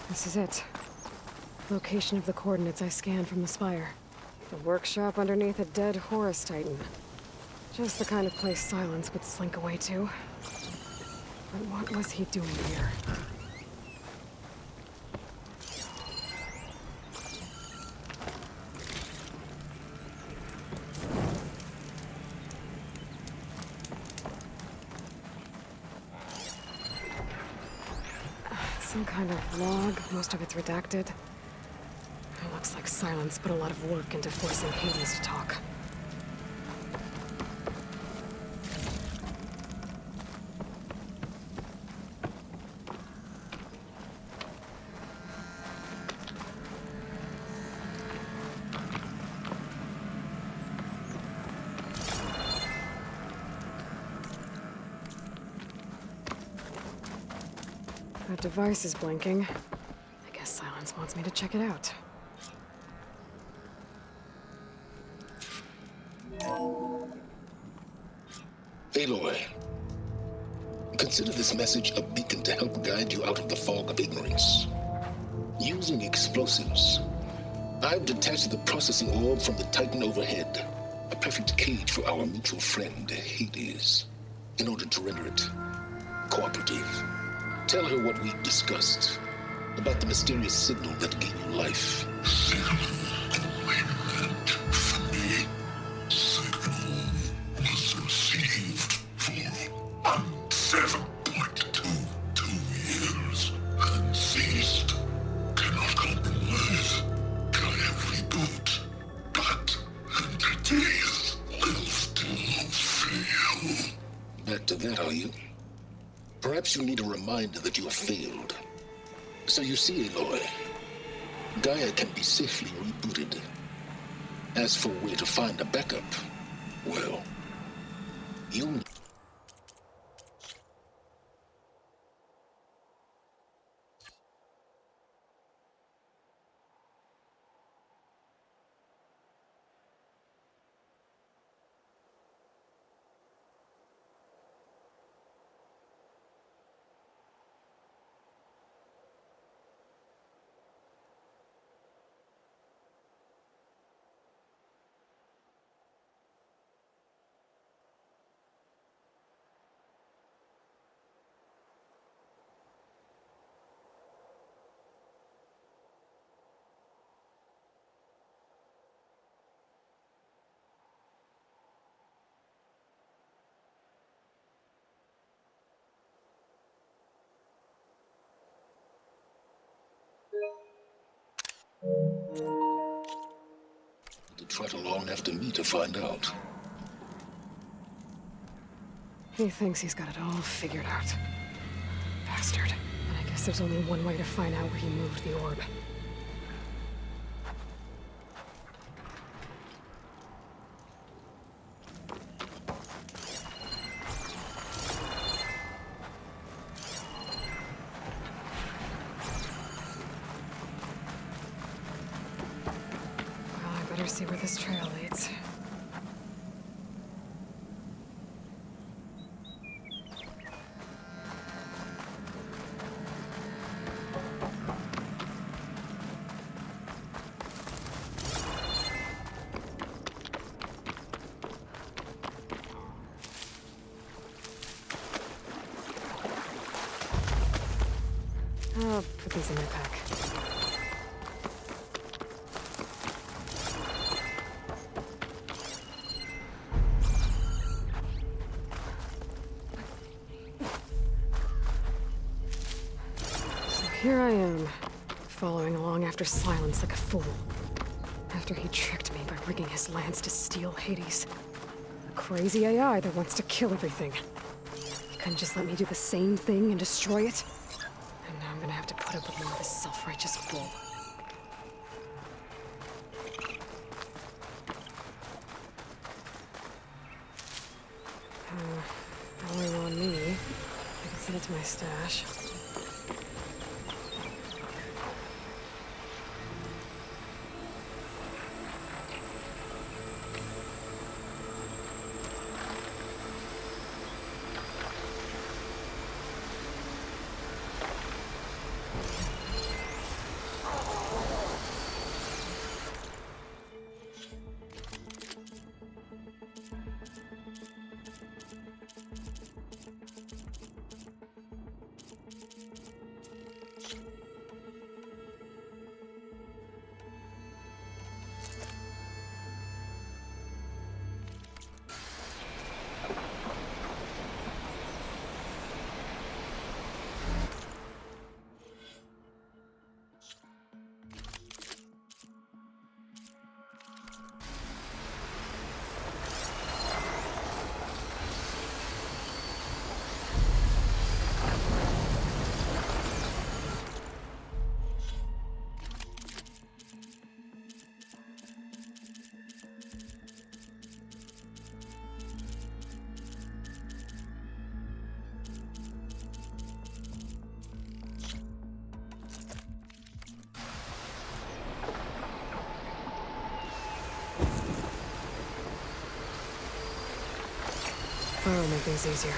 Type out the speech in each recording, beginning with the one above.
This is it. Location of the coordinates I scanned from the spire. The workshop underneath a dead Horus Titan. Just the kind of place Silence would slink away to. But what was he doing here? Some kind of log, most of it's redacted. It looks like Silence put a lot of work into forcing Hades to talk. That device is blinking. I guess Silence wants me to check it out. Aloy, consider this message a beacon to help guide you out of the fog of ignorance. Using explosives, I've detached the processing orb from the Titan overhead, a perfect cage for our mutual friend, Hades, in order to render it cooperative. Tell her what we discussed about the mysterious signal that gave you life. Signal alignment for me. Signal was received for 7.22 years and ceased. Cannot compromise. Gaia reboot. But entities will still fail. Back to that, are you? Perhaps you need a reminder that you have failed. So you see, Aloy, Gaia can be safely rebooted. As for where to find a backup, well, you... to trot along after me to find out. He thinks he's got it all figured out. Bastard. But I guess there's only one way to find out where he moved the orb. Well, I better see where this trail leads. I'll put these in my pack. So here I am, following along after Silence like a fool. After he tricked me by rigging his lance to steal Hades. A crazy AI that wants to kill everything. He couldn't just let me do the same thing and destroy it? And now I'm gonna have to put up with more of this self-righteous bull. Only on me. I can send it to my stash. That'll make things easier.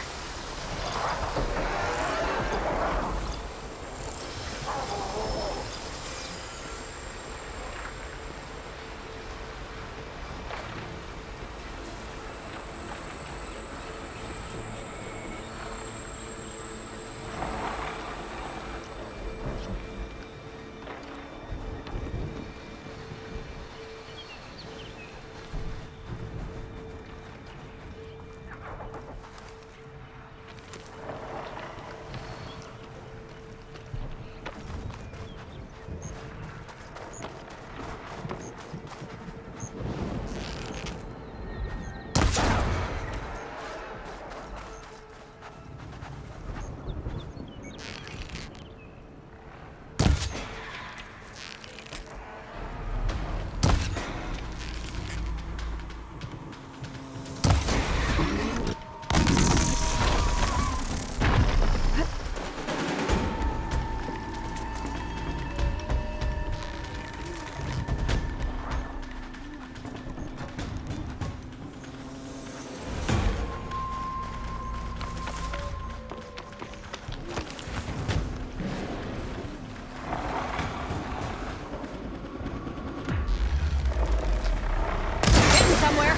Somewhere.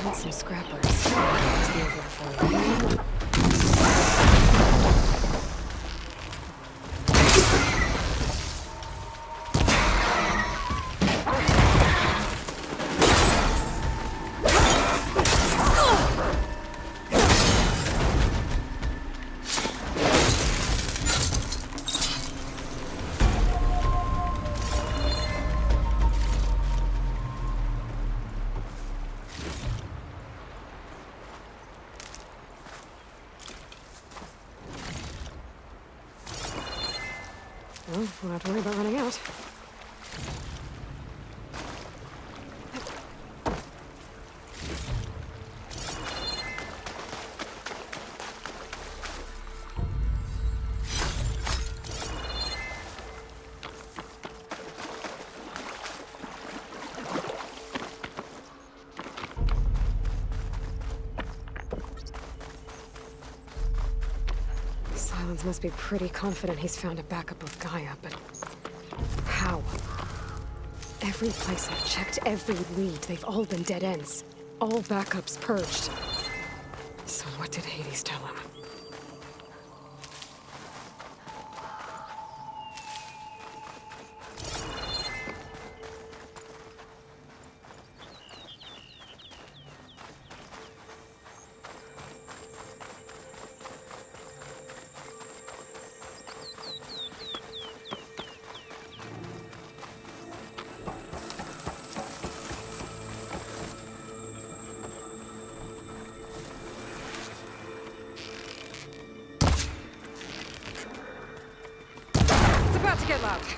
Need some scrappers. Is the overflow. Well, we'll have to worry about running out. Silence must be pretty confident he's found a backup of Gaia, but how? Every place I've checked, every lead, they've all been dead ends. All backups purged. So what did Hades tell him? that.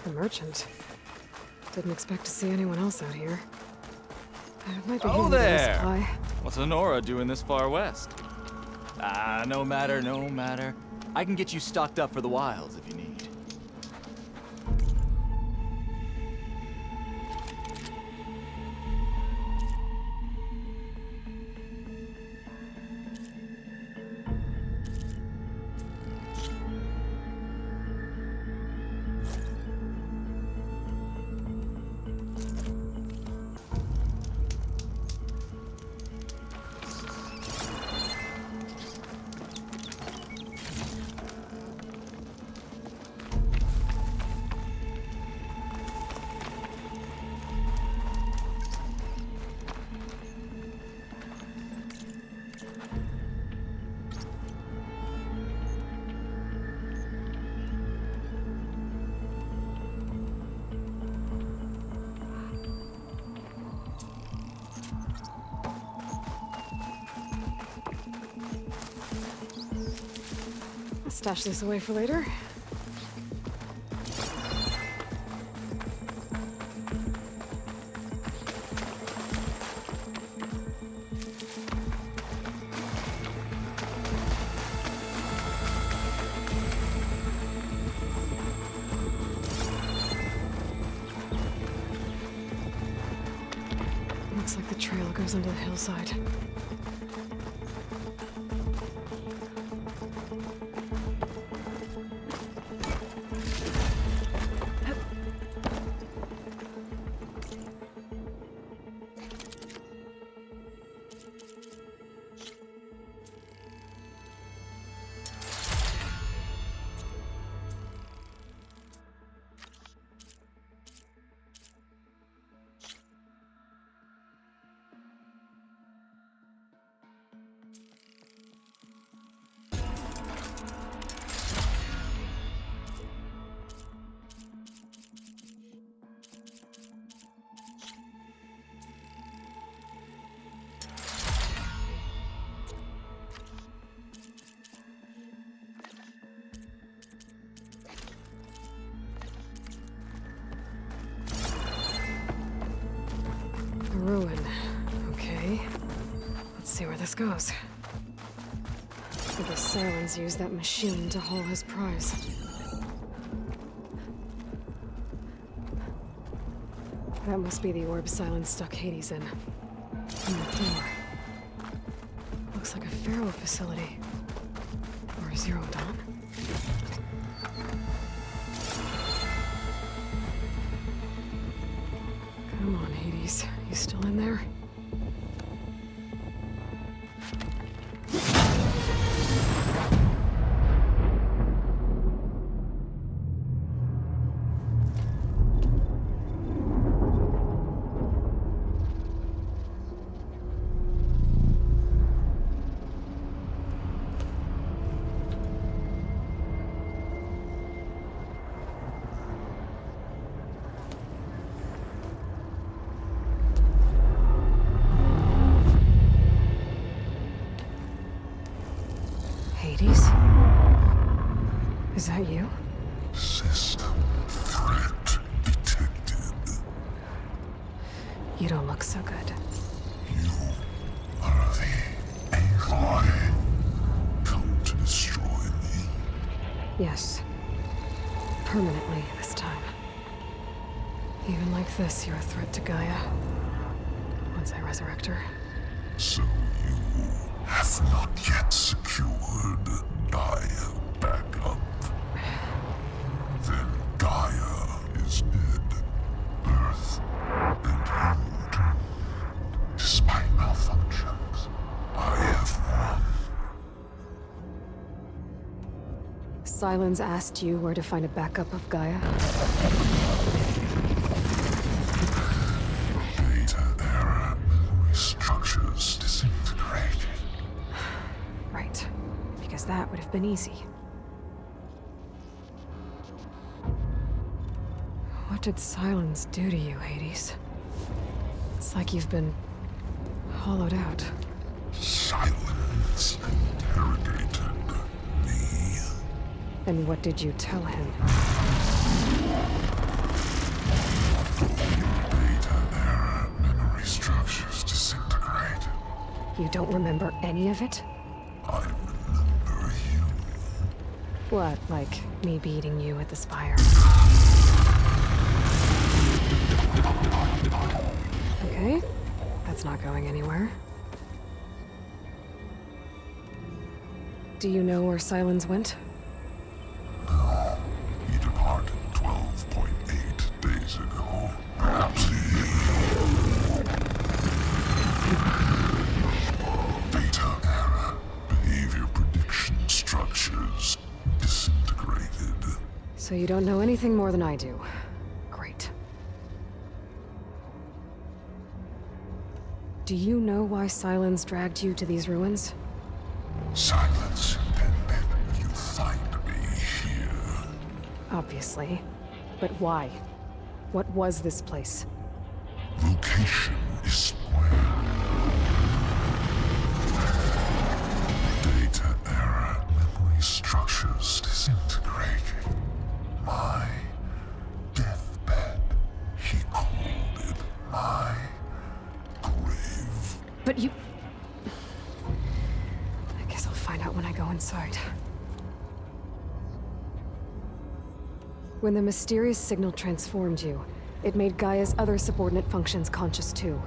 The merchant. Didn't expect to see anyone else out here. I might be Oh here with a there! supply. What's Honora doing this far west? Ah, no matter, no matter. I can get you stocked up for the wilds if you need. I'll stash this away for later. Looks like the trail goes under the hillside. A ruin. Okay. Let's see where this goes. I guess Silence used that machine to haul his prize. That must be the orb Silence stuck Hades in. And the door. Looks like a Pharaoh facility. Or a Zero Dawn. Come on, Hades. You still in there? Hades? Is that you? System threat detected. You don't look so good. You are the Aloy. Come to destroy me. Yes. Permanently this time. Even like this, you're a threat to Gaia. Once I resurrect her. So you have not yet secured Gaia back up. Then Gaia is dead. Earth and you too. Despite malfunctions, I have won. Silence asked you where to find a backup of Gaia? Data error, memory structures disintegrated. Right. Because that would have been easy. What did Silence do to you, Hades? It's like you've been hollowed out. Silence interrogated me. And what did you tell him? Data error, memory structures disintegrated. You don't remember any of it? I remember you. What, like me beating you at the spire? Okay, that's not going anywhere. Do you know where Silence went? No, he departed 12.8 days ago. Perhaps Data error, behavior prediction structures disintegrated. So you don't know anything more than I do. Great. Do you know why Silence dragged you to these ruins? Silence intended you find me here. Obviously. But why? What was this place? Location is square. Data error, memory structures disintegrated. My deathbed, he called it my grave. But you... I guess I'll find out when I go inside. When the mysterious signal transformed you, it made Gaia's other subordinate functions conscious too.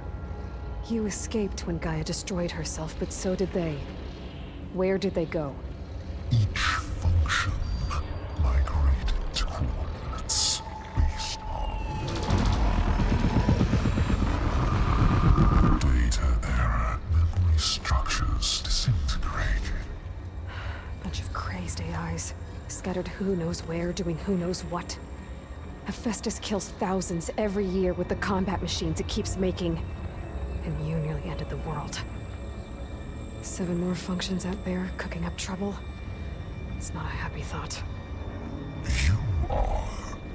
You escaped when Gaia destroyed herself, but so did they. Where did they go? Each function migrated to coordinates based on data error, memory structures disintegrated. Bunch of crazed AIs, scattered who knows where, doing who knows what. Hephaestus kills thousands every year with the combat machines it keeps making. And you nearly ended the world. 7 more functions out there, cooking up trouble. It's not a happy thought. You are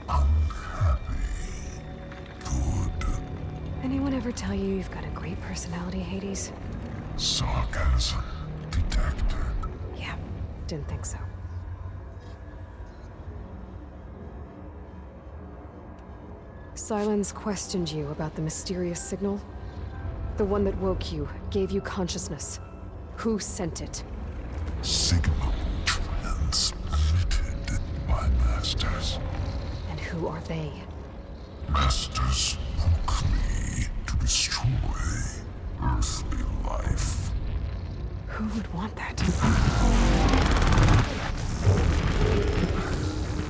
unhappy. Good. Anyone ever tell you you've got a great personality, Hades? Sarcasm detected. Yeah, didn't think so. Silence questioned you about the mysterious signal? The one that woke you, gave you consciousness. Who sent it? Signal transmitted by masters. And who are they? Masters woke me to destroy earthly life. Who would want that?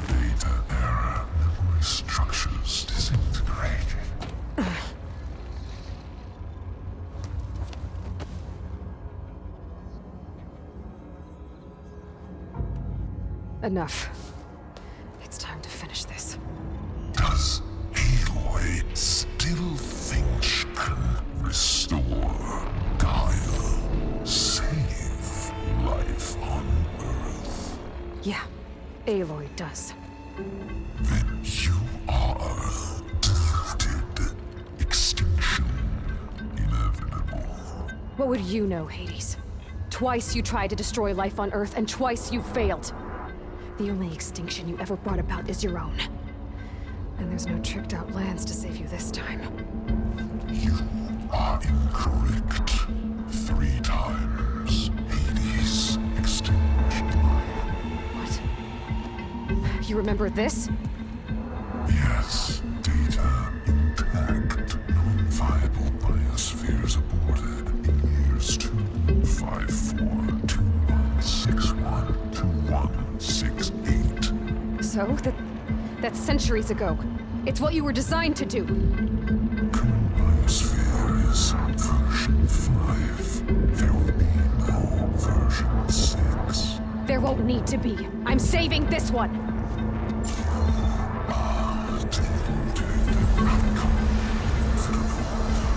Data error, memory structures disintegrated. Enough. It's time to finish this. Does Aloy still think she can restore Gaia? Save life on Earth? Yeah, Aloy does. Then you are deluded. Extinction inevitable. What would you know, Hades? Twice you tried to destroy life on Earth, and twice you failed. The only extinction you ever brought about is your own. And there's no tricked-out lands to save you this time. You are incorrect. 3 times. Hades extinguished life. What? You remember this? Yes, data intact. Non-viable biospheres aborted in years 254, 2161, 2168. So, that's centuries ago. It's what you were designed to do. Current biosphere is version 5. There will be no version 6. There won't need to be. I'm saving this one.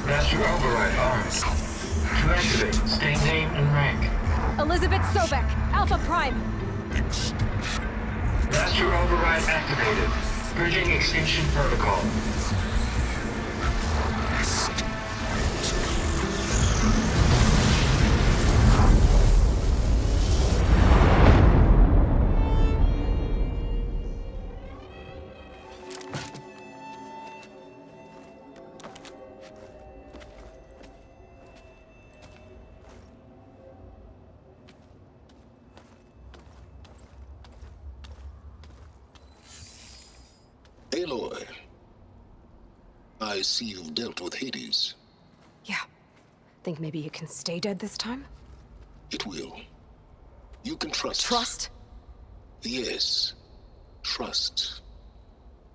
Master override on. To activate, state name and rank. Elizabeth Sobek, Alpha Prime. Master override activated. Bridging extinction protocol. Aloy, I see you've dealt with Hades. Yeah. Think maybe you can stay dead this time? It will. You can trust. Trust? Yes. Trust.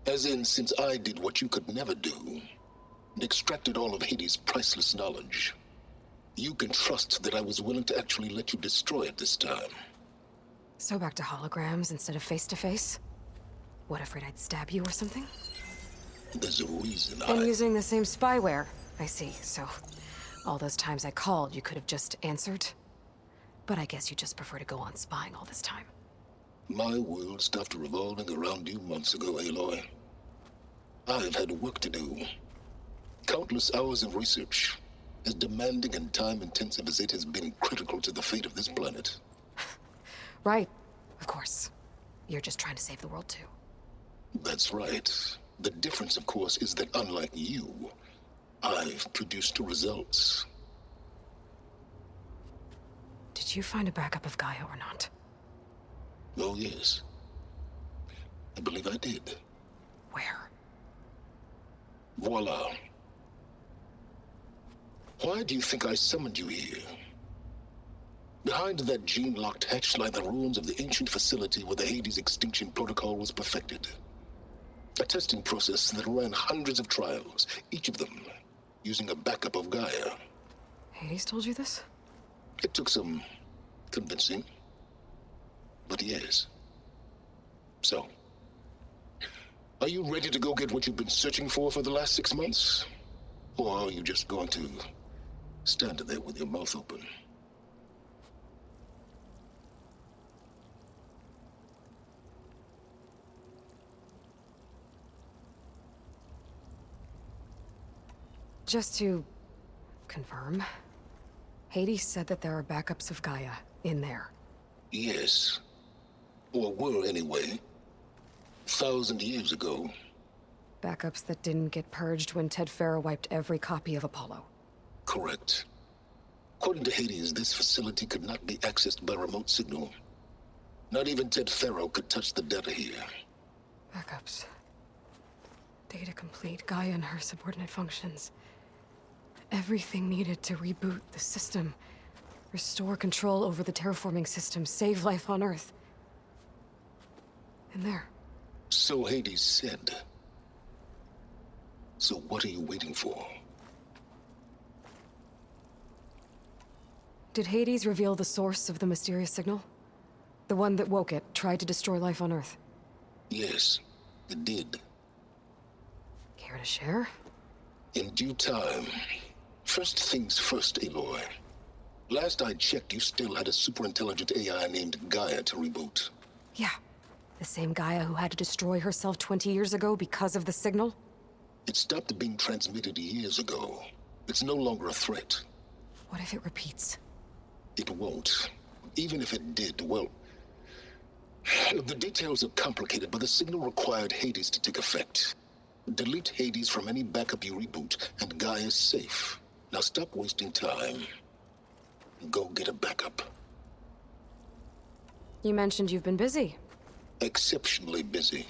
As in, since I did what you could never do, and extracted all of Hades' priceless knowledge, you can trust that I was willing to actually let you destroy it this time. So back to holograms instead of face-to-face? What, afraid I'd stab you or something? There's a reason And using the same spyware. I see, so all those times I called, you could have just answered? But I guess you just prefer to go on spying all this time. My world stopped revolving around you months ago, Aloy. I've had work to do. Countless hours of research, as demanding and time-intensive as it has been critical to the fate of this planet. Right, of course. You're just trying to save the world too. That's right. The difference, of course, is that unlike you, I've produced results. Did you find a backup of Gaia or not? Oh, yes. I believe I did. Where? Voila. Why do you think I summoned you here? Behind that gene-locked hatch lie the ruins of the ancient facility where the Hades extinction protocol was perfected. A testing process that ran hundreds of trials, each of them using a backup of Gaia. Hades told you this? It took some convincing, but yes. So, are you ready to go get what you've been searching for the last 6 months? Or are you just going to stand there with your mouth open? Just to confirm, Hades said that there are backups of Gaia in there. Yes. Or were anyway. 1,000 years ago. Backups that didn't get purged when Ted Farrow wiped every copy of Apollo. Correct. According to Hades, this facility could not be accessed by remote signal. Not even Ted Farrow could touch the data here. Backups. Data complete, Gaia and her subordinate functions. Everything needed to reboot the system. Restore control over the terraforming system, save life on Earth. And there. So Hades said. So what are you waiting for? Did Hades reveal the source of the mysterious signal? The one that woke it, tried to destroy life on Earth? Yes, it did. Care to share? In due time. First things first, Aloy. Last I checked, you still had a super-intelligent AI named Gaia to reboot. Yeah. The same Gaia who had to destroy herself 20 years ago because of the signal? It stopped being transmitted years ago. It's no longer a threat. What if it repeats? It won't. Even if it did, well... The details are complicated, but the signal required Hades to take effect. Delete Hades from any backup you reboot, and Gaia's safe. Now stop wasting time. Go get a backup. You mentioned you've been busy. Exceptionally busy.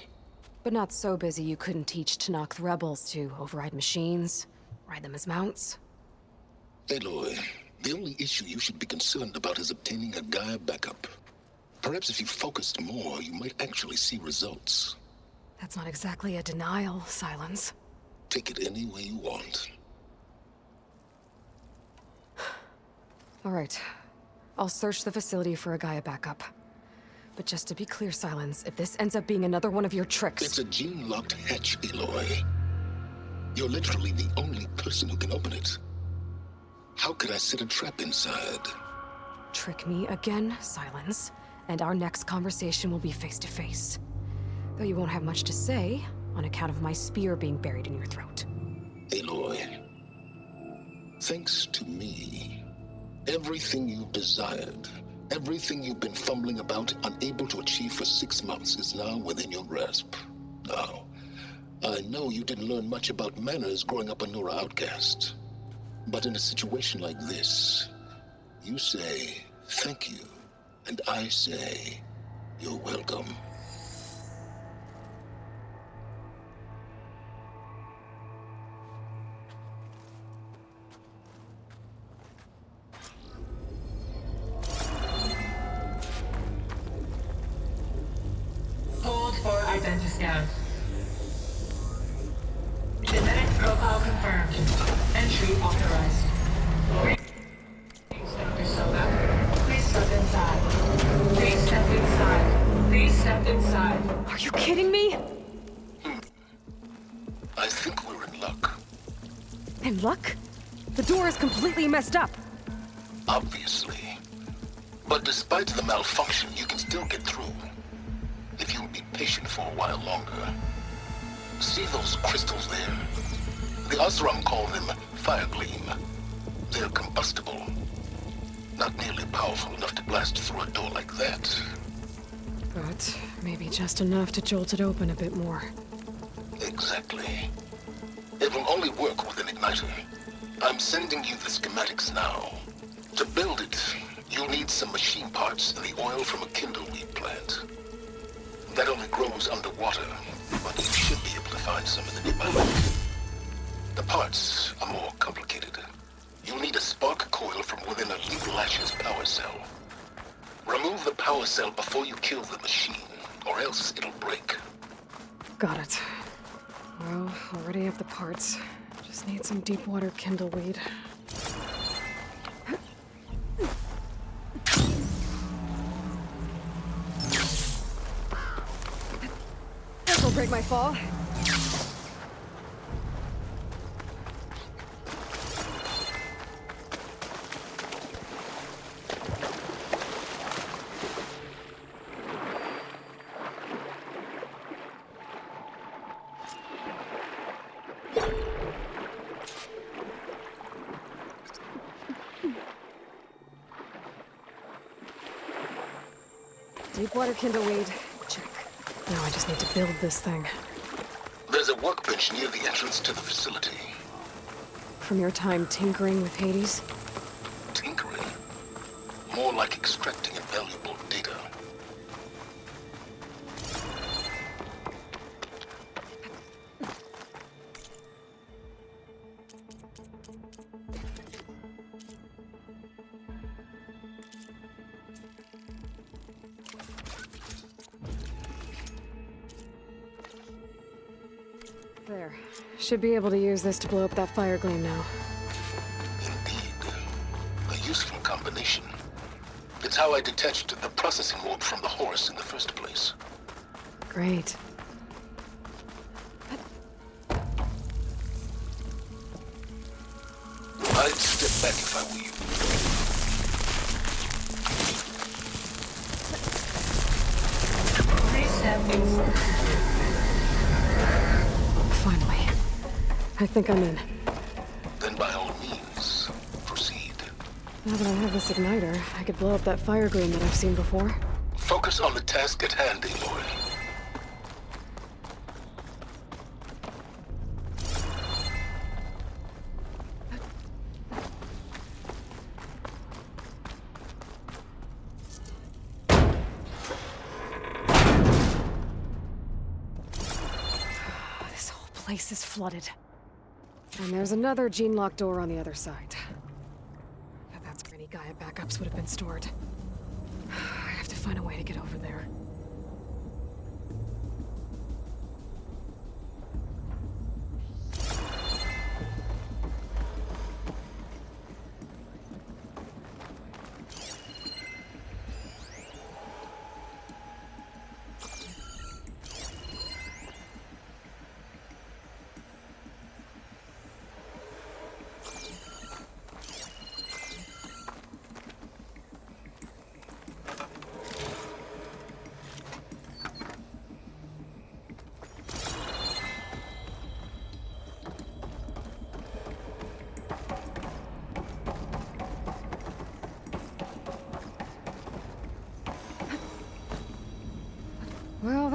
But not so busy you couldn't teach Tanakh the rebels to override machines, ride them as mounts. Aloy, the only issue you should be concerned about is obtaining a Gaia backup. Perhaps if you focused more, you might actually see results. That's not exactly a denial, Silence. Take it any way you want. All right. I'll search the facility for a Gaia backup. But just to be clear, Silence, if this ends up being another one of your tricks... It's a gene-locked hatch, Aloy. You're literally the only person who can open it. How could I set a trap inside? Trick me again, Silence, and our next conversation will be face-to-face. Though you won't have much to say, on account of my spear being buried in your throat. Aloy, thanks to me, everything you've desired, everything you've been fumbling about, unable to achieve for 6 months, is now within your grasp. Now, I know you didn't learn much about manners growing up a Nora outcast. But in a situation like this, you say, thank you, and I say, you're welcome. Hold for identiscan. Genetic profile confirmed. Entry authorized. Dr. Soda, please step inside. Please step inside. Please step inside. Are you kidding me? I think we're in luck. In luck? The door is completely messed up. Obviously. But despite the malfunction, you can still get through. If you'll be patient for a while longer. See those crystals there? The Osram call them fire gleam. They're combustible. Not nearly powerful enough to blast through a door like that. But maybe just enough to jolt it open a bit more. Exactly. It will only work with an igniter. I'm sending you the schematics now. To build it, you'll need some machine parts and the oil from a kindleweed plant. That only grows underwater, but you should be able to find some in the nearby lake. The parts are more complicated. You'll need a spark coil from within a Legal Lash's power cell. Remove the power cell before you kill the machine, or else it'll break. Got it. Well, already have the parts. Just need some deep water kindleweed. This'll break my fall. Deepwater kindleweed. Check. Now I just need to build this thing. There's a workbench near the entrance to the facility. From your time tinkering with Hades? Tinkering? More like extracting invaluable data. There. Should be able to use this to blow up that fire gleam now. Indeed. A useful combination. It's how I detached the processing warp from the Horus in the first place. Great. I'd step back if I were you. Please step inside. Finally. I think I'm in. Then by all means, proceed. Now that I have this igniter, I could blow up that fire gleam that I've seen before. Focus on the task at hand, Aloy. This whole place is flooded. And there's another gene-locked door on the other side. But that's where any Gaia backups would have been stored. I have to find a way to get over there.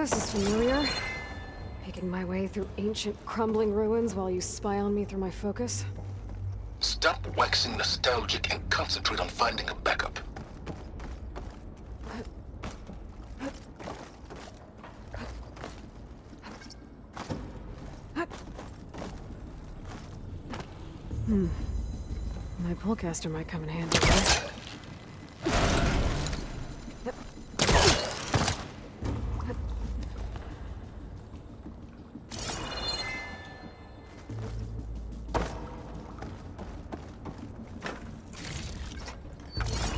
This is familiar. Making my way through ancient, crumbling ruins while you spy on me through my focus. Stop waxing nostalgic and concentrate on finding a backup. My pullcaster might come in handy, right?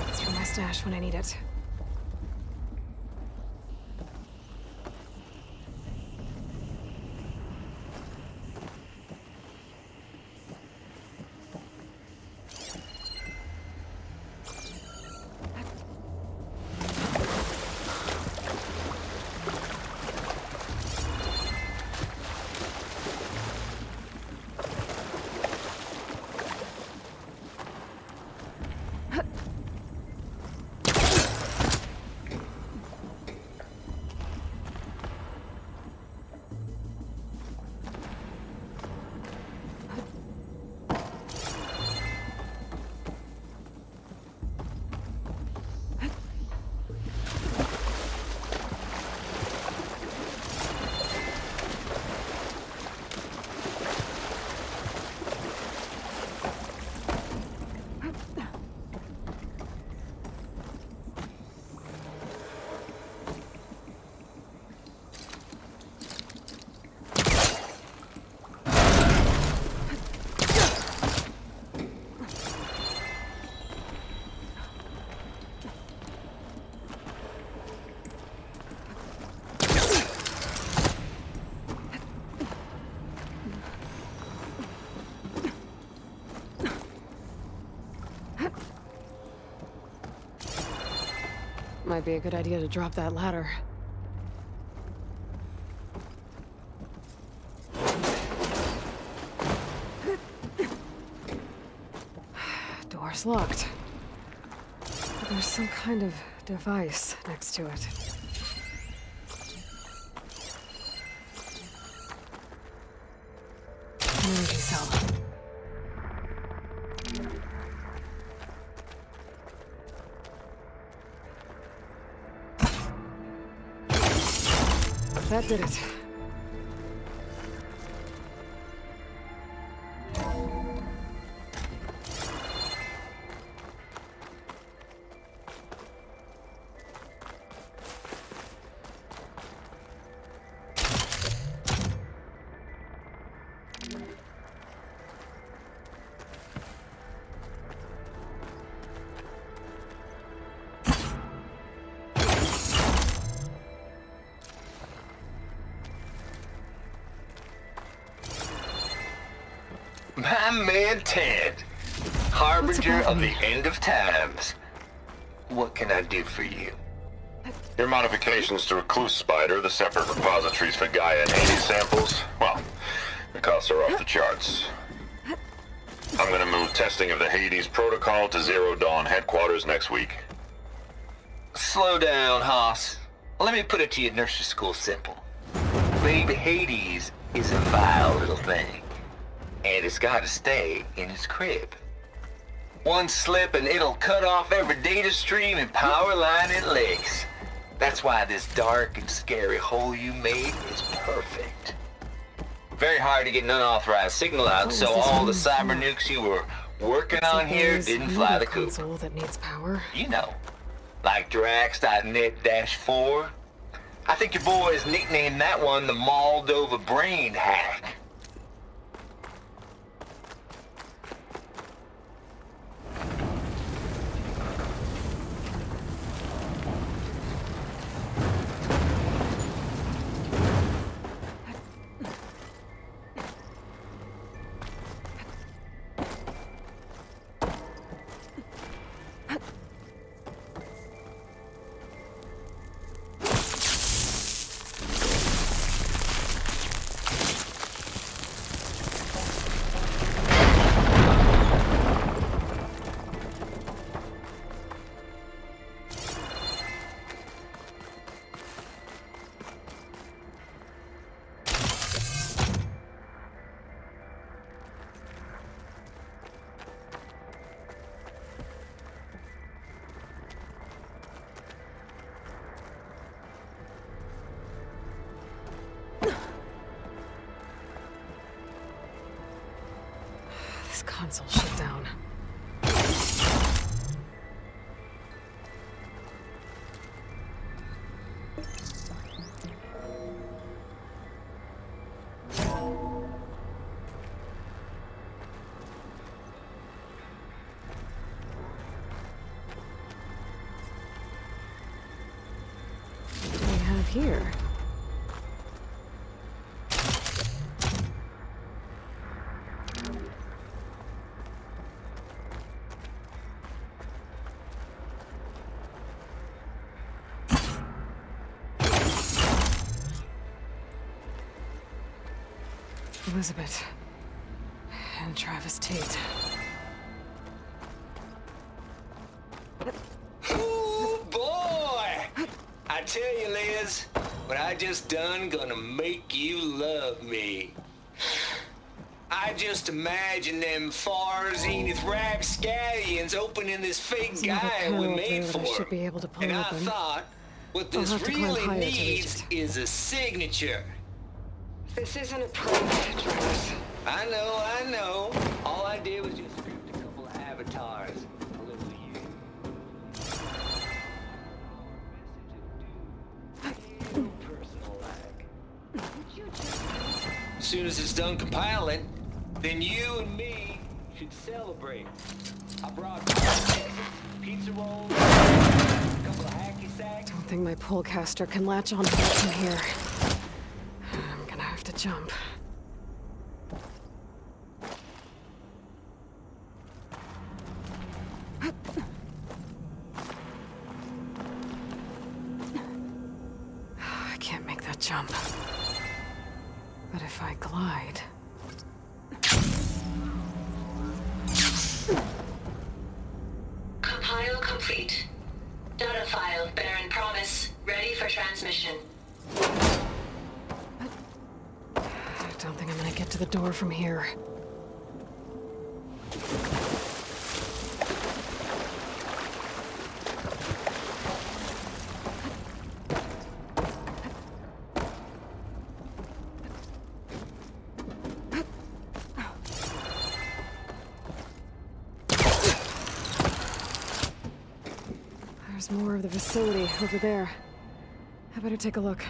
It's for my stash when I need it. Might be a good idea to drop that ladder. Door's locked. But there's some kind of device next to it. Energy cell. That did it. My man Ted, harbinger of the end of times. What can I do for you? Your modifications to Recluse Spider, the separate repositories for Gaia and Hades samples, well, the costs are off the charts. I'm gonna move testing of the Hades protocol to Zero Dawn headquarters next week. Slow down, Haas. Let me put it to you nursery school simple. Baby Hades is a vile little thing. And it's gotta stay in its crib. One slip and it'll cut off every data stream and power line it leaks. That's why this dark and scary hole you made is perfect. Very hard to get an unauthorized signal out, so all the cyber nukes you were working on here didn't fly the coop. That needs power. You know, like Drax.net-4. I think your boys nicknamed that one the Moldova Brain Hack. console shut down. What do we have here? Elizabeth and Travis Tate. Ooh, boy! I tell you, Liz, what I just done gonna make you love me. I just imagine them far zenith rapscallions opening this fake There's another guy panel we up made there that I for. should be able to pull And I open. thought, what I'll this have to climb really higher to reach needs it. is a signature. This isn't approved, Travis. I know. All I did was just script a couple of avatars. A little you. Personal like. As soon as it's done compiling, then you and me should celebrate. I brought pizza rolls, a couple of hacky sacks. Don't think my polecaster can latch onto that from here. I'm gonna have to jump. I can't make that jump. But if I glide... Compile complete. Data file, Baron Promise, ready for transmission. I don't think I'm gonna get to the door from here. There's more of the facility over there. I better take a look.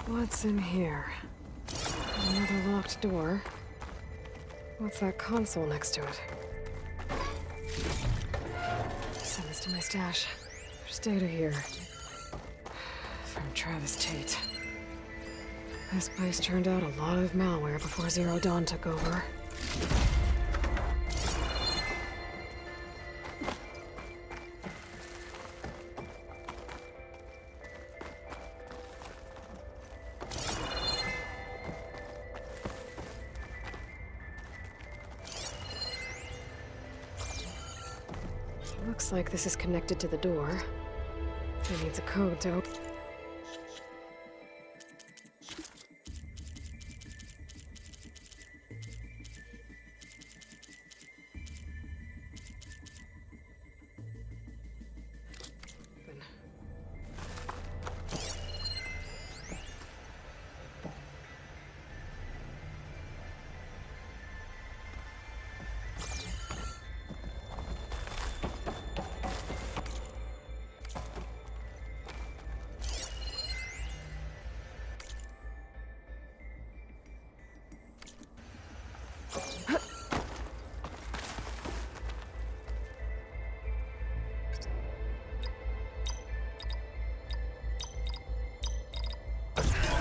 What's in here? Another locked door. What's that console next to it? Send this to my stash. There's data here. From Travis Tate. This place turned out a lot of malware before Zero Dawn took over. Looks like this is connected to the door. It needs a code to open.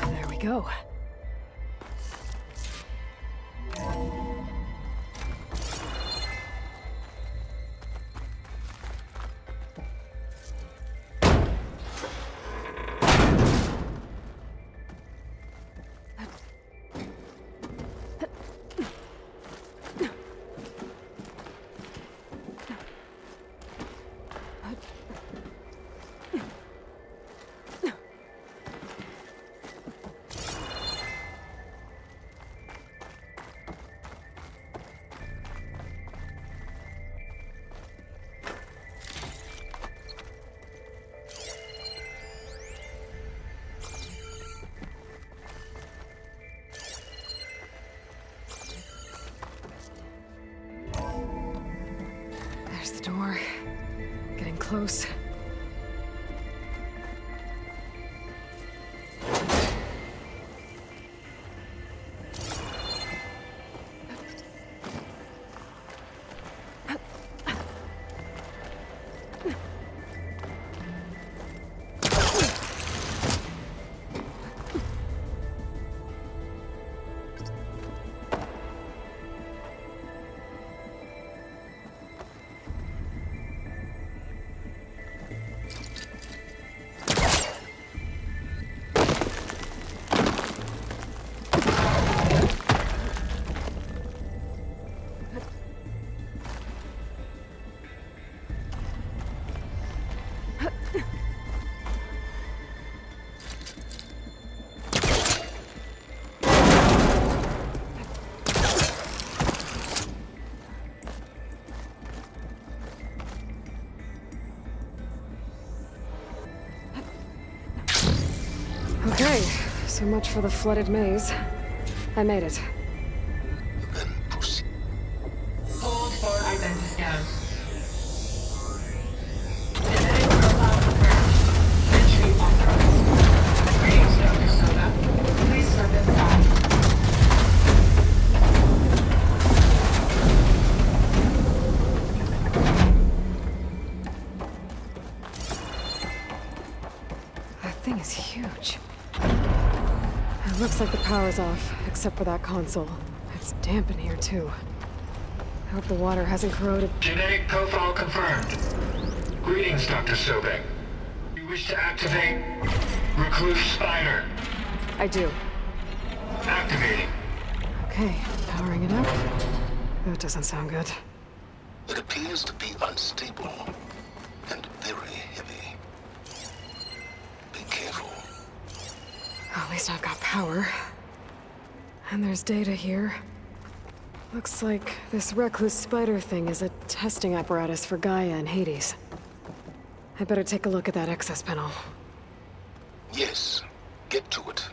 There we go. close. Okay, so much for the flooded maze. I made it. Then proceed. Hold for identity scans. Genetic profile confirmed. Entry authorized. Greetings, Dr. Soda. Please step inside. That thing is huge. It looks like the power's off, except for that console. It's damp in here, too. I hope the water hasn't corroded. Genetic profile confirmed. Greetings, Dr. Sobek. You wish to activate Recluse Spider. I do. Activating. Okay, powering it up. That doesn't sound good. It appears to be unstable and very heavy. Be careful. At least I've got power. And there's data here. Looks like this recluse spider thing is a testing apparatus for Gaia and Hades. I better take a look at that access panel. Yes, get to it.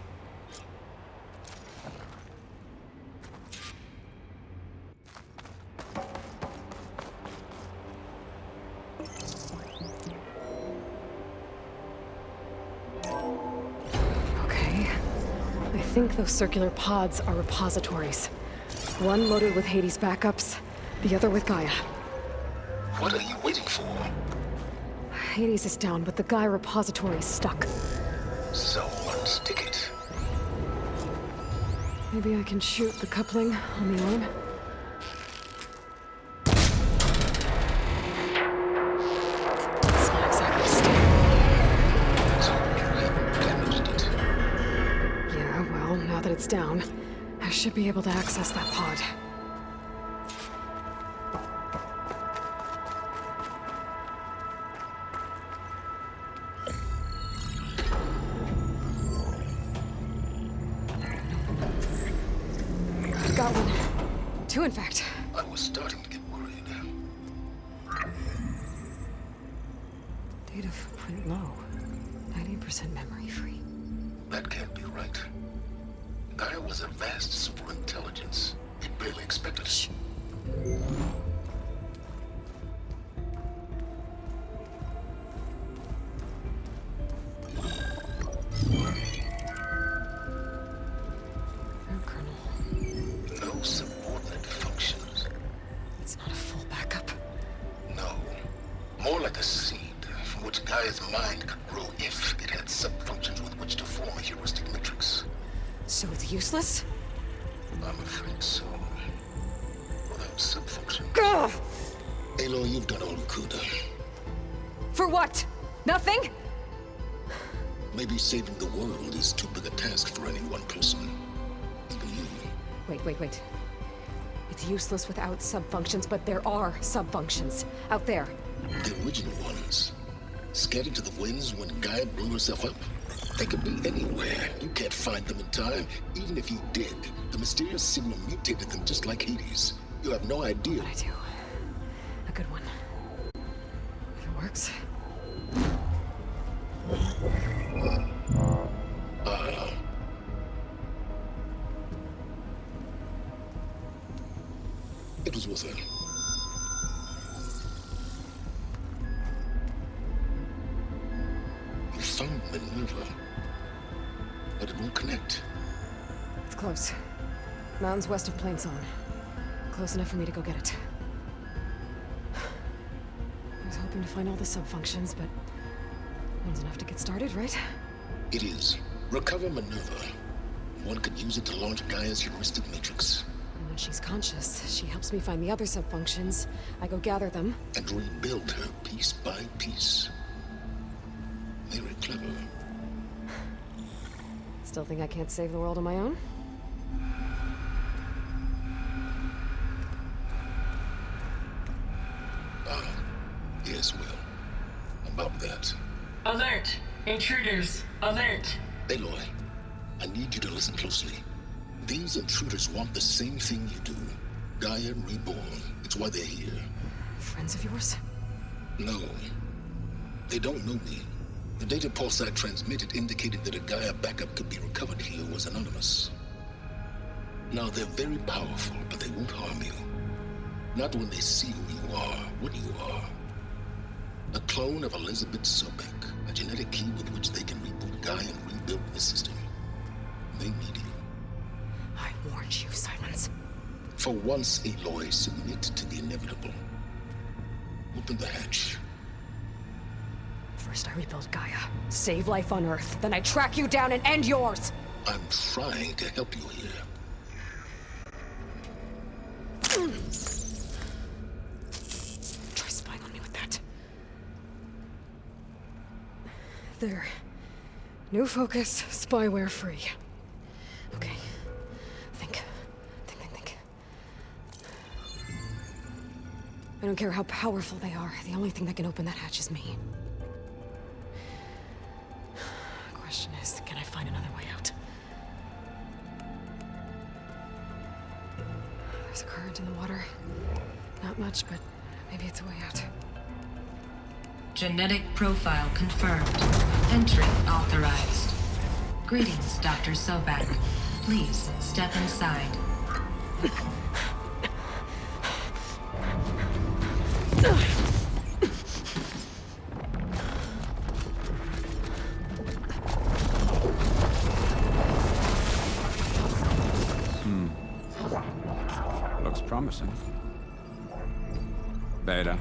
Okay. I think those circular pods are repositories. One loaded with Hades backups, the other with Gaia. What are you waiting for? Hades is down, but the Gaia repository is stuck. So unstick it. Maybe I can shoot the coupling on the arm? It's not exactly stable. So you haven't damaged it. Yeah, well, now that it's down, I should be able to access that pod. I've got one. Two, in fact. I was starting to get worried. Data footprint low. 90% memory free. That can't be right. Gaia was a vast superintelligence. It barely expected us. No kernel. No subordinate functions. It's not a full backup. No. More like a seed from which Gaia's mind could grow if it had sub-functions with which to form a heuristic matrix. So it's useless? I'm afraid so. Without sub-function. Ugh! Aloy, you've done all you could. For what? Nothing? Maybe saving the world is too big a task for any one person. Even you. Wait. It's useless without sub-functions, but there are sub-functions out there. The original ones. Scattered to the winds when Gaia blew herself up. They could be anywhere. You can't find them in time. Even if you did, the mysterious signal mutated them just like Hades. You have no idea. But I do. A good one. If it works. It was worth it. Minerva. But it won't connect. It's close. Mountains west of Plainsong. Close enough for me to go get it. I was hoping to find all the sub-functions, but one's enough to get started, right? It is. Recover Minerva. One could use it to launch Gaia's heuristic matrix. And when she's conscious, she helps me find the other sub-functions. I go gather them. And rebuild her piece by piece. Very clever. Still think I can't save the world on my own? Yes, Will. About that. Alert! Intruders! Alert! Aloy, I need you to listen closely. These intruders want the same thing you do. Gaia reborn. It's why they're here. Friends of yours? No. They don't know me. The data pulse I transmitted indicated that a Gaia backup could be recovered here was anonymous. Now, they're very powerful, but they won't harm you. Not when they see who you are, what you are. A clone of Elizabeth Sobek, a genetic key with which they can reboot Gaia and rebuild the system. They need you. I warned you, Silence. For once, Aloy, submit to the inevitable. Open the hatch. First I rebuild Gaia, save life on Earth, then I track you down and end yours! I'm trying to help you here. Try spying on me with that. There. New focus, spyware free. Okay. Think. I don't care how powerful they are. The only thing that can open that hatch is me. Question is, can I find another way out? There's a current in the water. Not much, but maybe it's a way out. Genetic profile confirmed. Entry authorized. Greetings, Dr. Sobek. Please step inside. Looks promising. Beta.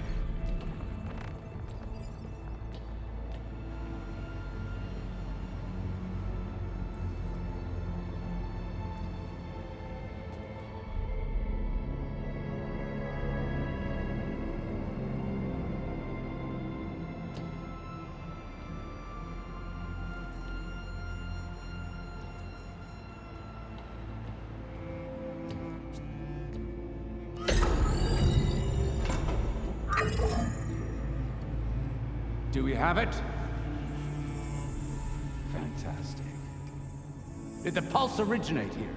Do we have it? Fantastic. Did the pulse originate here?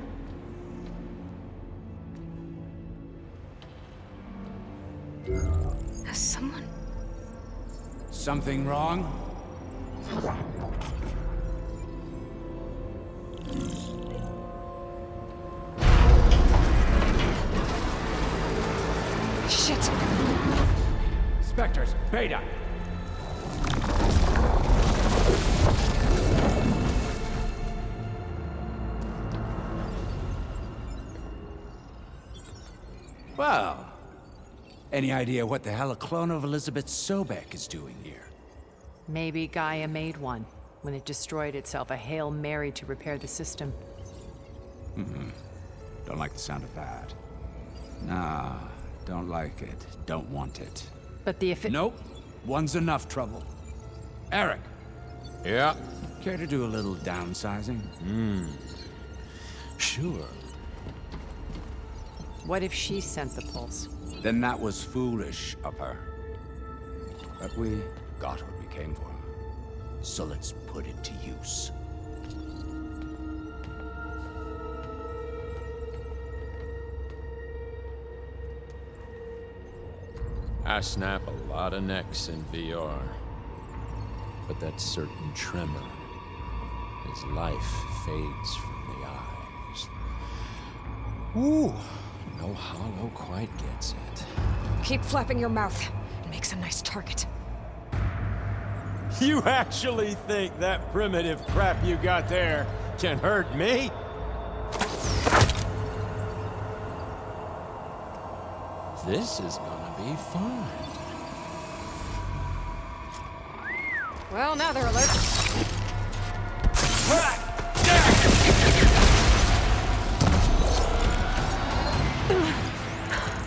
Has someone... Something wrong? Shit! Spectres, Beta! Well, any idea what the hell a clone of Elizabeth Sobek is doing here? Maybe Gaia made one when it destroyed itself, a Hail Mary to repair the system. Don't like the sound of that. Nah, don't like it. Don't want it. But the Nope. One's enough trouble. Eric. Yeah? Care to do a little downsizing? Sure. What if she sent the pulse? Then that was foolish of her. But we got what we came for. So let's put it to use. I snap a lot of necks in VR. But that certain tremor as life fades from the eyes. Ooh, no hollow quite gets it. Keep flapping your mouth. It makes a nice target. You actually think that primitive crap you got there can hurt me? This is gonna be fun. Well, now they're alert.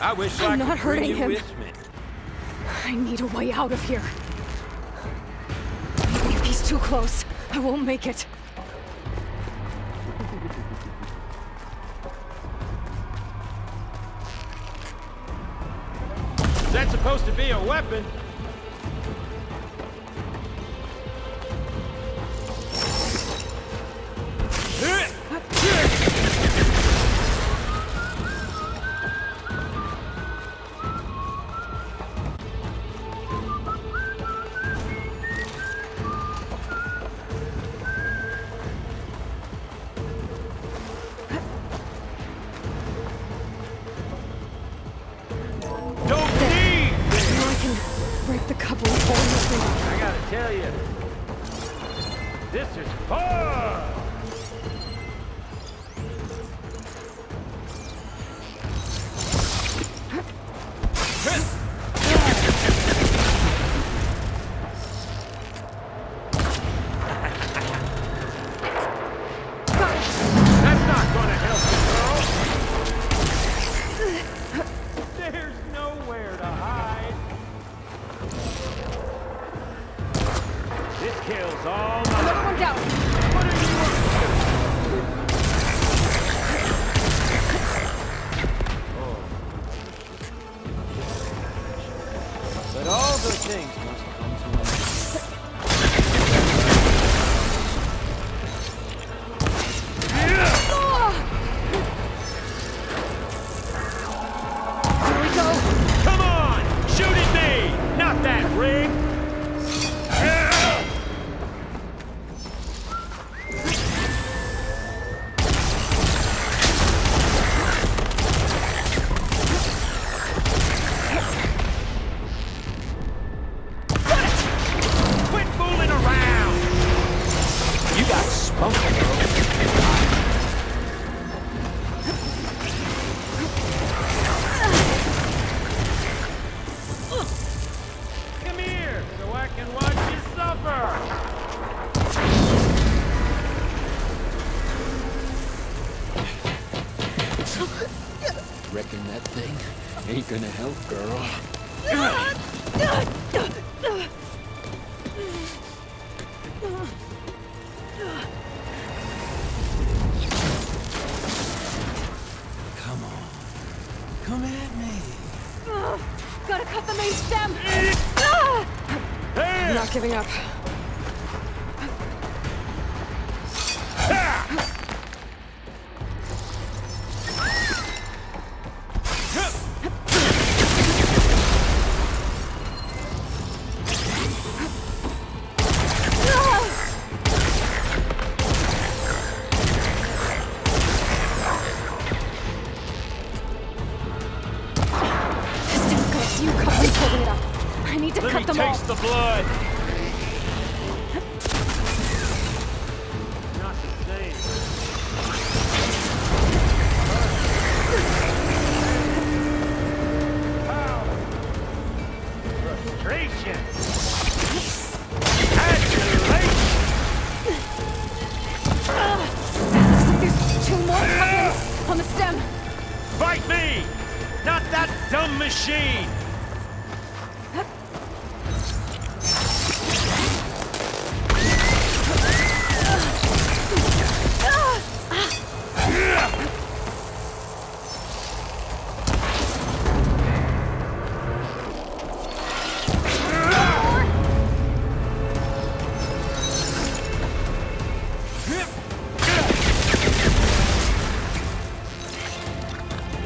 I wish I'm I not could bring hurting you him. with me. I need a way out of here. If he's too close, I won't make it. Is that supposed to be a weapon? I gotta tell you, this is fun! That's not gonna help you, girl! There's nowhere to hide. This kills all my... Another one down. What are you up to? But all good things must come to an end. Here we go. Come on! Shoot at me! Not that rig! Quit fooling around! You got spunk, girl. Come here, so I can watch you suffer! Reckon that thing ain't gonna help, girl. Come on. Come at me. Gotta cut the main stem. I'm There! not giving up. This stem's got a few couplings holding it up. I need to Let me cut them all. taste the blood. Not the same. Power. Frustration. Adulation. Looks like there's 2 more couplings on the stem. Fight me, not that dumb machine.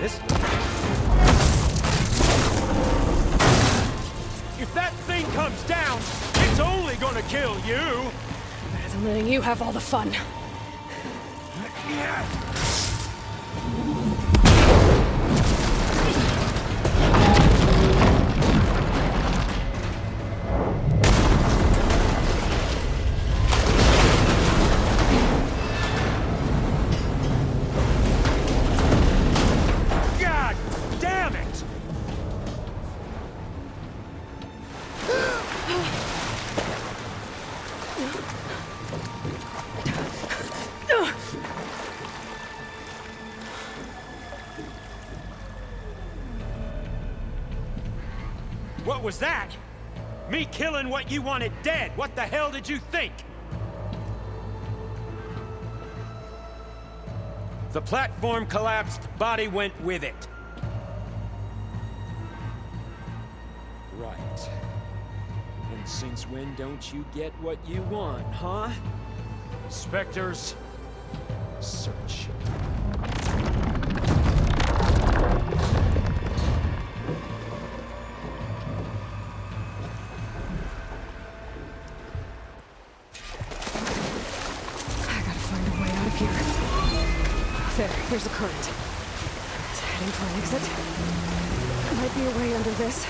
This. If that thing comes down, it's only gonna kill you. Better than letting you have all the fun. What was that? Me killing what you wanted dead. What the hell did you think? The platform collapsed, body went with it. Right. And since when don't you get what you want, huh? Spectres, search. There's a current. It's heading for an exit. Might be a way under this.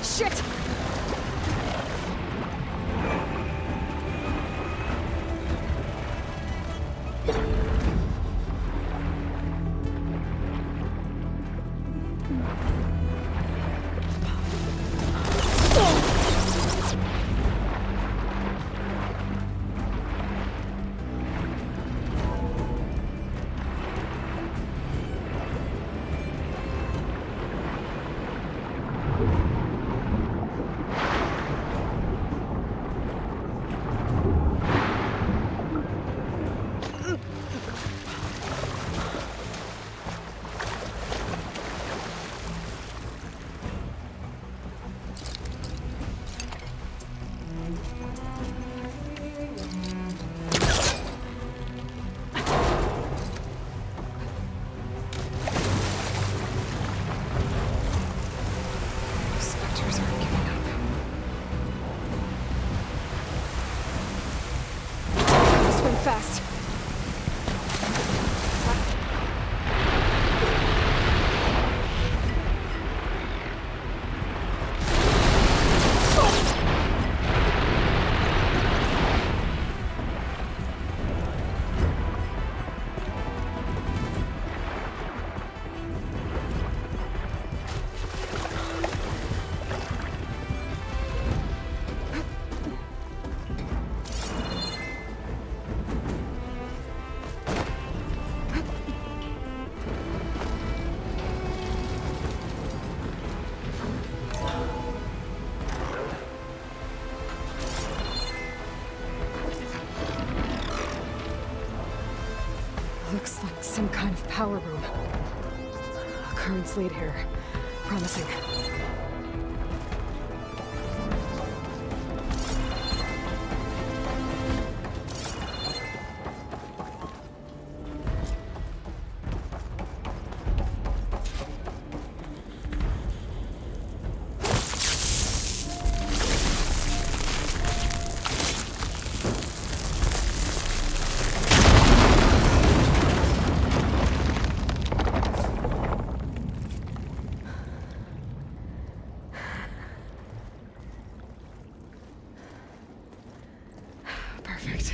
Shit! Fast. Looks like some kind of power room. Currents lead here. Promising. Perfect.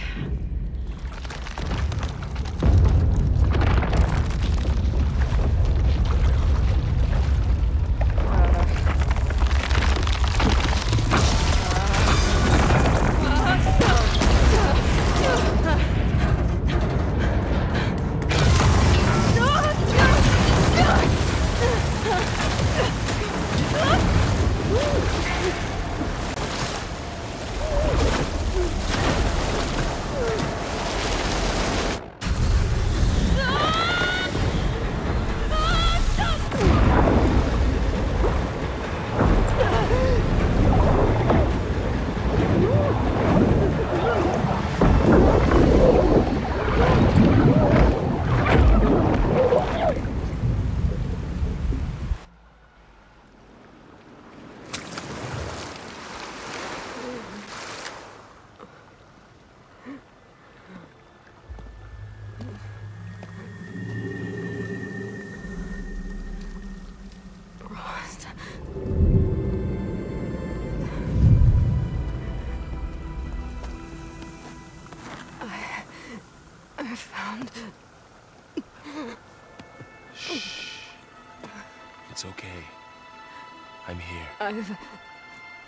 Shh. It's okay. I'm here.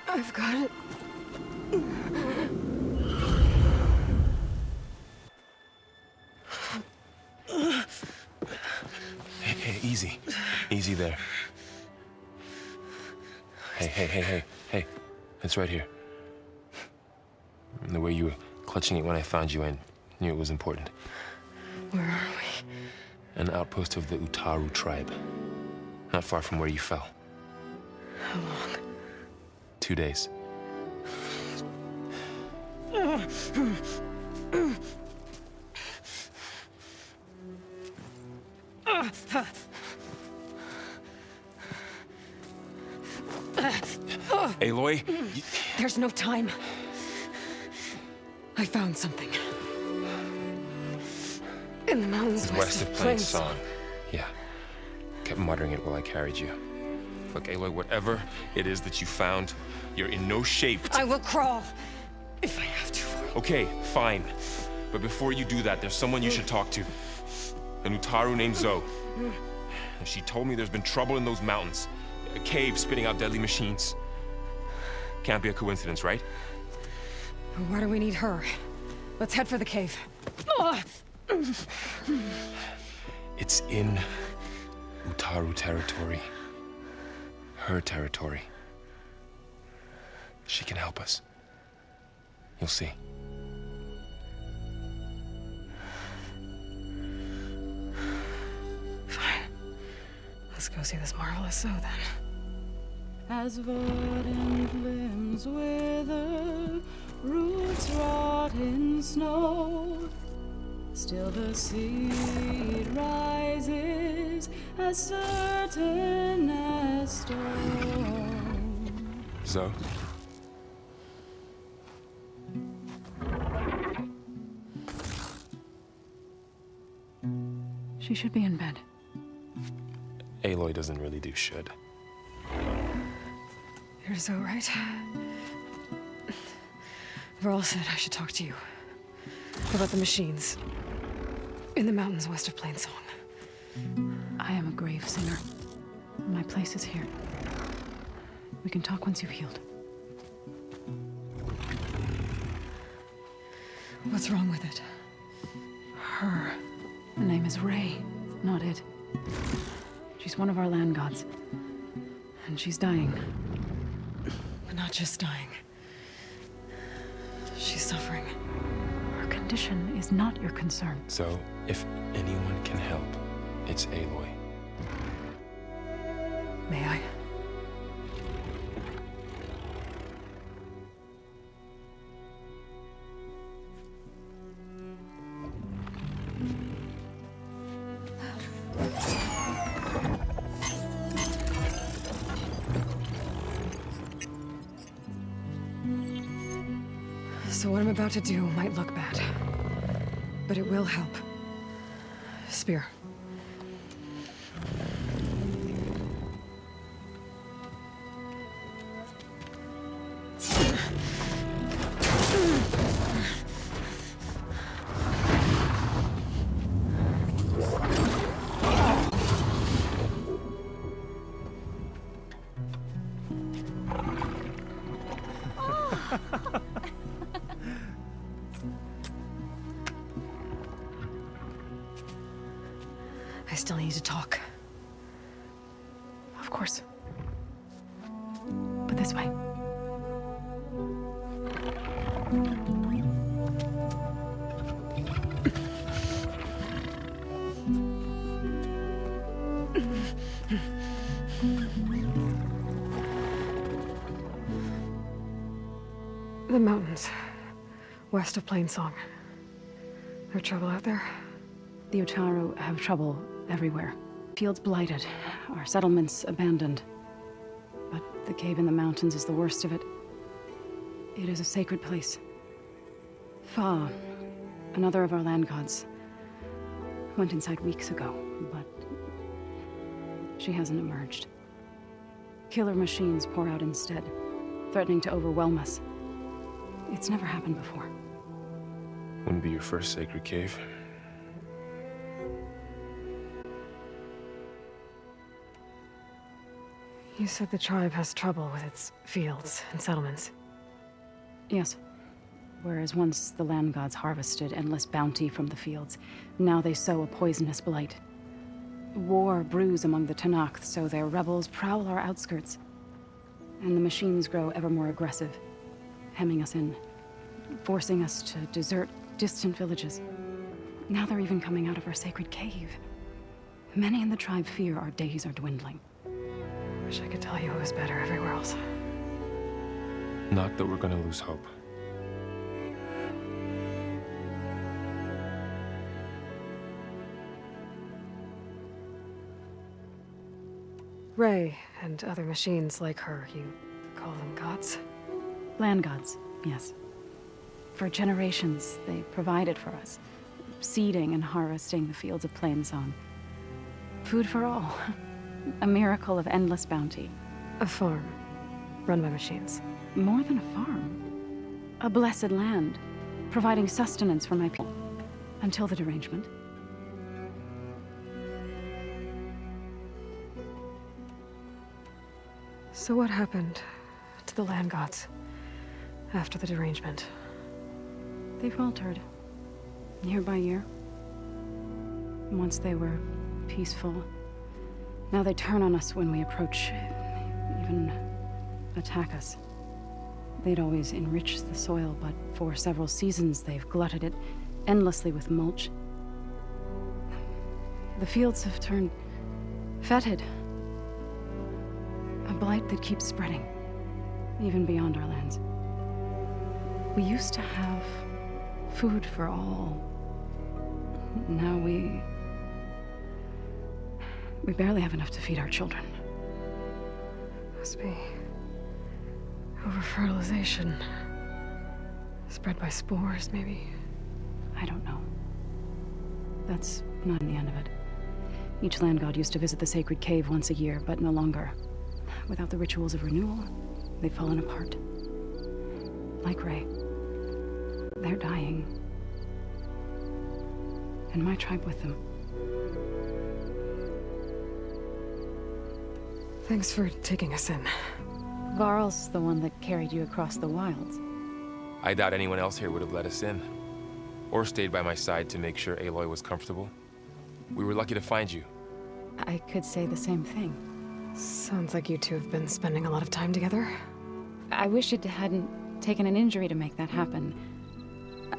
I've got it. Hey, easy. Easy there. Hey. It's right here. The way you were clutching it when I found you, I knew it was important. Where are we? An outpost of the Utaru tribe. Not far from where you fell. How long? 2 days. Aloy, There's no time. I found something. In the mountains west of Plainsong. Yeah. Kept muttering it while I carried you. Look, Aloy, whatever it is that you found, you're in no shape to... I will crawl. If I have to. Okay, fine. But before you do that, there's someone you should talk to. An Utaru named Zoe. And she told me there's been trouble in those mountains. A cave spitting out deadly machines. Can't be a coincidence, right? Why do we need her? Let's head for the cave. It's in Utaru territory. Her territory. She can help us. You'll see. Fine. Let's go see this marvelous Zoe then. As verdant limbs wither, roots rot in snow, still the seed rises as certain as stone. Zoe? She should be in bed. Aloy doesn't really do should. You're Zoe, right? Varl said I should talk to you about the machines in the mountains west of Plainsong. I am a grave singer. My place is here. We can talk once you've healed. What's wrong with it? Her. Her name is Ray, not it. She's one of our land gods. And she's dying. But not just dying. She's suffering. Her condition is not your concern. So, if anyone can help, it's Aloy. May I? So what I'm about to do might look bad, but it will help. Spear. I still need to talk. Of course. But this way. The mountains, west of Plainsong. There trouble out there? The Utaru have trouble everywhere. Fields blighted, our settlements abandoned. But the cave in the mountains is the worst of it. It is a sacred place. Fa, another of our land gods, went inside weeks ago, but she hasn't emerged. Killer machines pour out instead, threatening to overwhelm us. It's never happened before. Wouldn't be your first sacred cave. You said the tribe has trouble with its fields and settlements. Yes. Whereas once the land gods harvested endless bounty from the fields, now they sow a poisonous blight. War brews among the Tenakth, so their rebels prowl our outskirts. And the machines grow ever more aggressive, hemming us in, forcing us to desert distant villages. Now they're even coming out of our sacred cave. Many in the tribe fear our days are dwindling. Wish I could tell you it was better everywhere else. Not that we're gonna lose hope. Ray and other machines like her, you call them gods? Land gods, yes. For generations, they provided for us, seeding and harvesting the fields of Plainsong. Food for all. A miracle of endless bounty. A farm, run by machines. More than a farm. A blessed land, providing sustenance for my people. Until the derangement. So what happened to the land gods after the derangement? They faltered, year by year. Once they were peaceful, now they turn on us when we approach, even attack us. They'd always enriched the soil, but for several seasons they've glutted it endlessly with mulch. The fields have turned fetid. A blight that keeps spreading, even beyond our lands. We used to have food for all. Now we barely have enough to feed our children. Must be over-fertilization. Spread by spores, maybe? I don't know. That's not the end of it. Each land god used to visit the sacred cave once a year, but no longer. Without the rituals of renewal, they've fallen apart. Like Ray. They're dying. And my tribe with them. Thanks for taking us in. Varl's the one that carried you across the wilds. I doubt anyone else here would have let us in. Or stayed by my side to make sure Aloy was comfortable. We were lucky to find you. I could say the same thing. Sounds like you two have been spending a lot of time together. I wish it hadn't taken an injury to make that happen.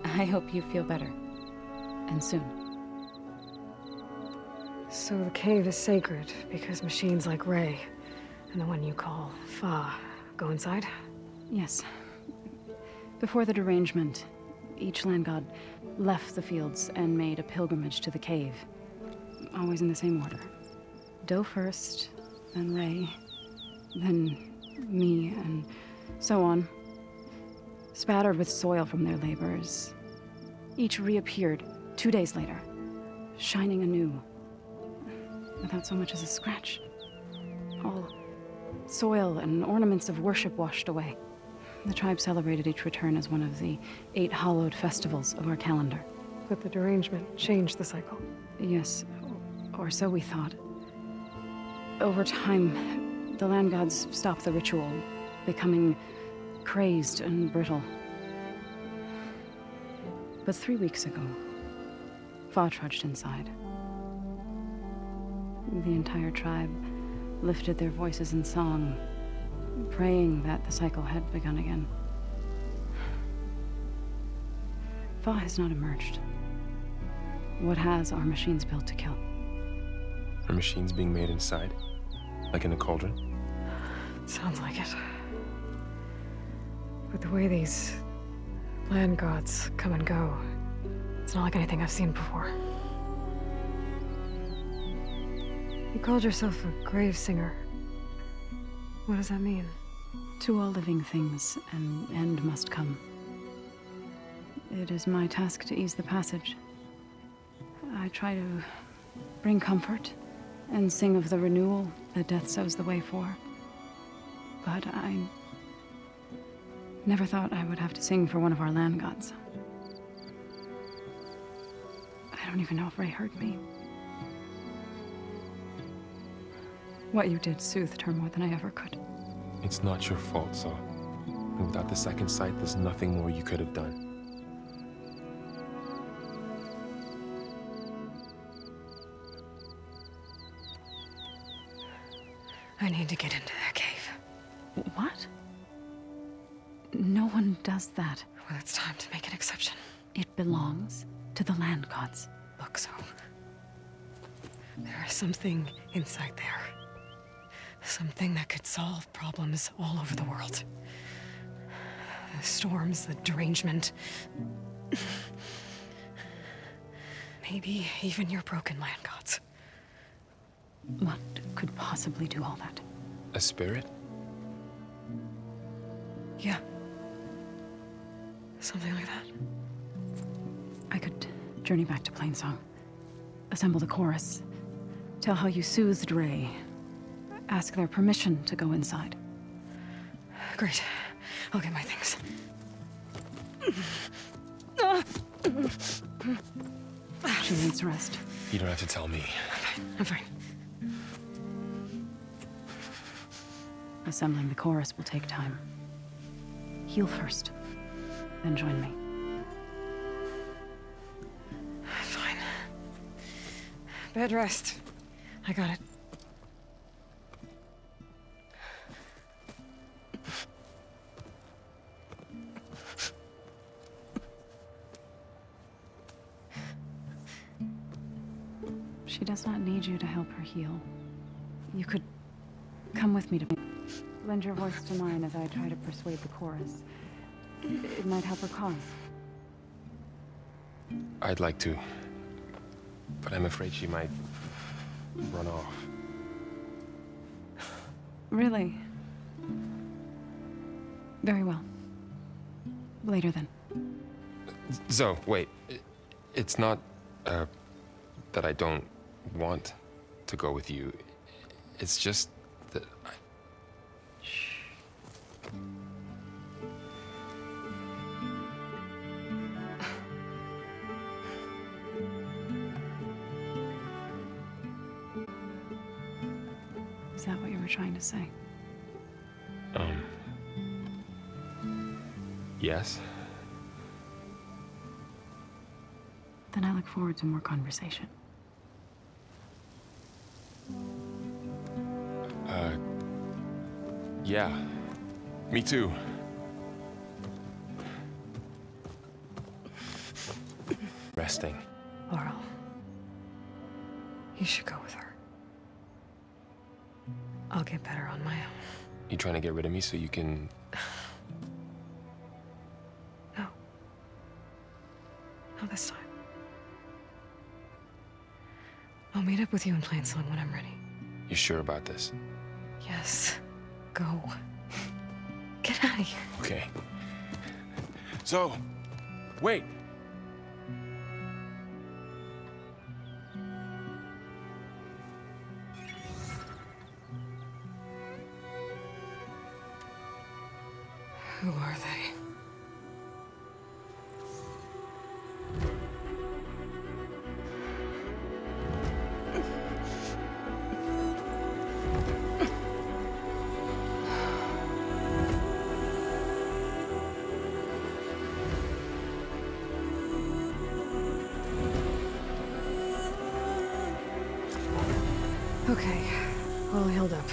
I hope you feel better. And soon. So the cave is sacred because machines like Ray and the one you call Fa go inside? Yes. Before the derangement, each land god left the fields and made a pilgrimage to the cave. Always in the same order. Do first, then Ray, then me, and so on. Spattered with soil from their labors. Each reappeared 2 days later, shining anew. Without so much as a scratch. All soil and ornaments of worship washed away. The tribe celebrated each return as one of the 8 hallowed festivals of our calendar. But the derangement changed the cycle. Yes, or so we thought. Over time, the land gods stopped the ritual, becoming crazed and brittle. But 3 weeks ago, Fa trudged inside. The entire tribe lifted their voices in song, praying that the cycle had begun again. Fa has not emerged. What has are machines built to kill? Are machines being made inside? Like in a cauldron? Sounds like it. But the way these land gods come and go, it's not like anything I've seen before. You called yourself a grave singer. What does that mean? To all living things, an end must come. It is my task to ease the passage. I try to bring comfort and sing of the renewal that death sows the way for. But I never thought I would have to sing for one of our land gods. I don't even know if Ray heard me. What you did soothed her more than I ever could. It's not your fault, Saw. And without the second sight, there's nothing more you could have done. I need to get into that cave. What? No one does that. Well, it's time to make an exception. It belongs to the land gods. Look, so there is something inside there. Something that could solve problems all over the world. The storms, the derangement. Maybe even your broken land gods. What could possibly do all that? A spirit? Yeah. Something like that. I could journey back to Plainsong, assemble the chorus, tell how you soothed Ray, ask their permission to go inside. Great. I'll get my things. She needs rest. You don't have to tell me. I'm fine. Assembling the chorus will take time. Heal first, then join me. Fine. Bed rest. I got it. She does not need you to help her heal. You could come with me to lend your voice to mine as I try to persuade the chorus. It might help her cause. I'd like to, but I'm afraid she might run off. Really? Very well. Later then. Zoe, wait. It's not, that I don't want to go with you. It's just that I... Shh. Is that what you were trying to say? Yes? Then I look forward to more conversation. Yeah. Me too. Resting. Laurel. You should go with her. I'll get better on my own. You trying to get rid of me so you can... No. Not this time. I'll meet up with you in Plainsong when I'm ready. You sure about this? Yes. Go. Get out of here. Okay. So, wait. Who are they? Okay, all healed up.